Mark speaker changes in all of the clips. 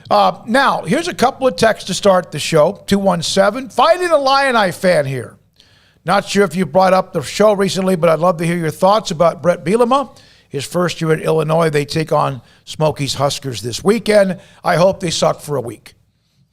Speaker 1: Now, here's a couple of texts to start the show. 217, fighting Illini fan here. Not sure if you brought up the show recently, but I'd love to hear your thoughts about Bret Bielema. His first year at Illinois, they take on Smokies Huskers this weekend. I hope they suck for a week.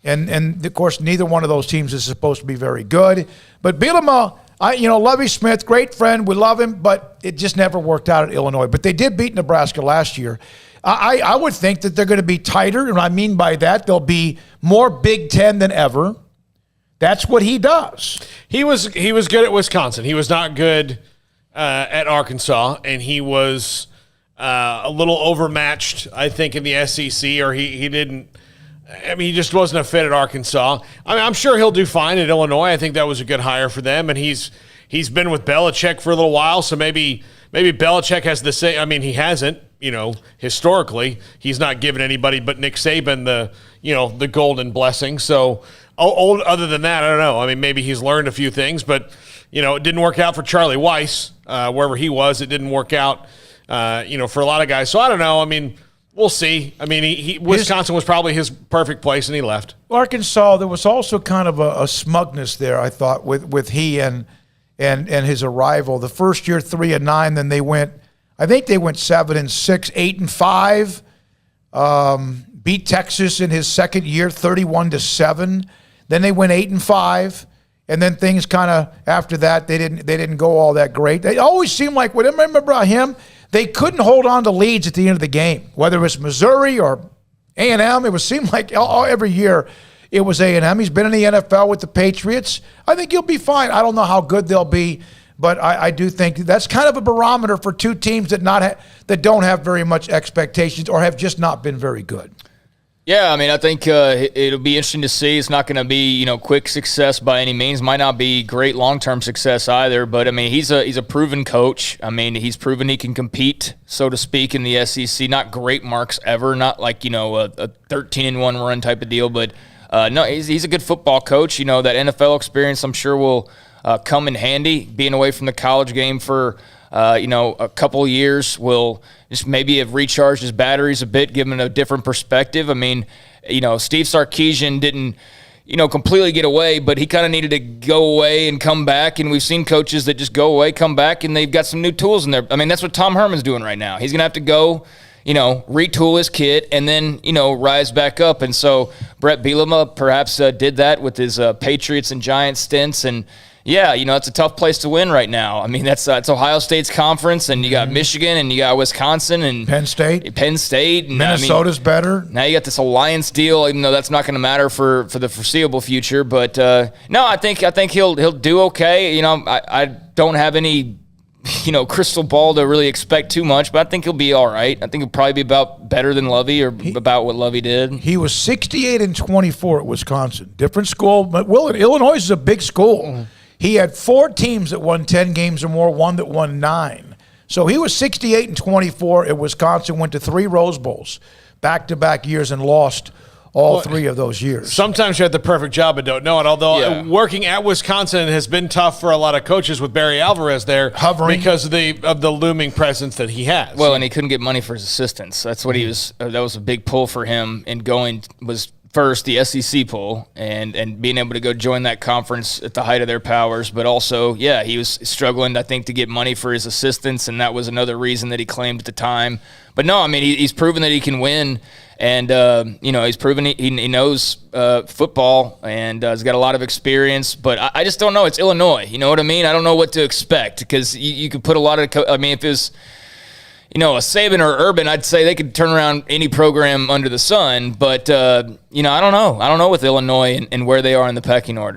Speaker 1: And of course, neither one of those teams is supposed to be very good. But Bielema, Lovie Smith, great friend. We love him, but it just never worked out at Illinois. But they did beat Nebraska last year. I would think that they're going to be tighter, and I mean by that, they'll be more Big Ten than ever. That's what he does.
Speaker 2: He was good at Wisconsin. He was not good at Arkansas, and he was a little overmatched, I think, in the SEC, or he didn't. I mean, he just wasn't a fit at Arkansas. I mean, I'm sure he'll do fine at Illinois. I think that was a good hire for them, and he's been with Belichick for a little while, so maybe Belichick has the same. I mean, he hasn't. Historically, he's not given anybody but Nick Saban the golden blessing. So, other than that, I don't know. I mean, maybe he's learned a few things, but it didn't work out for Charlie Weiss wherever he was. It didn't work out, for a lot of guys. So I don't know. I mean, we'll see. I mean, Wisconsin was probably his perfect place, and he left.
Speaker 1: Arkansas, there was also kind of a smugness there, I thought, with he and his arrival. The first year 3-9, then they went. I think they went 7-6, 8-5. Beat Texas in his second year, 31-7. Then they went 8-5, and then things kind of after that they didn't go all that great. They always seemed like whatever I remember about him, they couldn't hold on to leads at the end of the game, whether it was Missouri or A&M. It seemed like every year it was A&M. He's been in the NFL with the Patriots. I think he'll be fine. I don't know how good they'll be. But I do think that's kind of a barometer for two teams that don't have very much expectations or have just not been very good.
Speaker 3: Yeah, I mean, I think it'll be interesting to see. It's not going to be quick success by any means. Might not be great long-term success either. But I mean, he's a proven coach. I mean, he's proven he can compete, so to speak, in the SEC. Not great marks ever. Not like a 13-1 run type of deal. But no, he's a good football coach. That NFL experience, I'm sure will come in handy. Being away from the college game for a couple of years will just maybe have recharged his batteries a bit, given a different perspective. I mean, Steve Sarkisian didn't completely get away, but he kind of needed to go away and come back. And we've seen coaches that just go away, come back, and they've got some new tools in there. I mean, that's what Tom Herman's doing right now. He's going to have to go, retool his kit and then, rise back up. And so Bret Bielema perhaps did that with his Patriots and Giants stints. And yeah, it's a tough place to win right now. I mean, that's Ohio State's conference, and you got Michigan, and you got Wisconsin, and
Speaker 1: Penn State. And, Minnesota's better.
Speaker 3: Now you got this alliance deal, even though that's not going to matter for the foreseeable future. But no, I think he'll do okay. I don't have any crystal ball to really expect too much, but I think he'll be all right. I think he'll probably be about better than Lovie or about what Lovie did.
Speaker 1: He was 68-24 at Wisconsin. Different school, but Illinois is a big school. Mm-hmm. He had 4 teams that won 10 games or more, one that won 9. So he was 68-24 at Wisconsin, went to 3 Rose Bowls, back-to-back years, and lost all 3 of those years.
Speaker 2: Sometimes you have the perfect job and don't know it, although working at Wisconsin has been tough for a lot of coaches with Barry Alvarez there.
Speaker 1: Hovering.
Speaker 2: Because of the looming presence that he has.
Speaker 3: Well, and he couldn't get money for his assistants. That's what he was. That was a big pull for him in going was – first, the SEC poll and being able to go join that conference at the height of their powers. But also, he was struggling, I think, to get money for his assistants, and that was another reason that he claimed at the time. But no, I mean, he's proven that he can win, and, he's proven he knows football and has got a lot of experience. But I just don't know. It's Illinois. You know what I mean? I don't know what to expect because you could put a lot of I mean, if it was – a Saban or Urban, I'd say they could turn around any program under the sun. But, I don't know. I don't know with Illinois and where they are in the pecking order.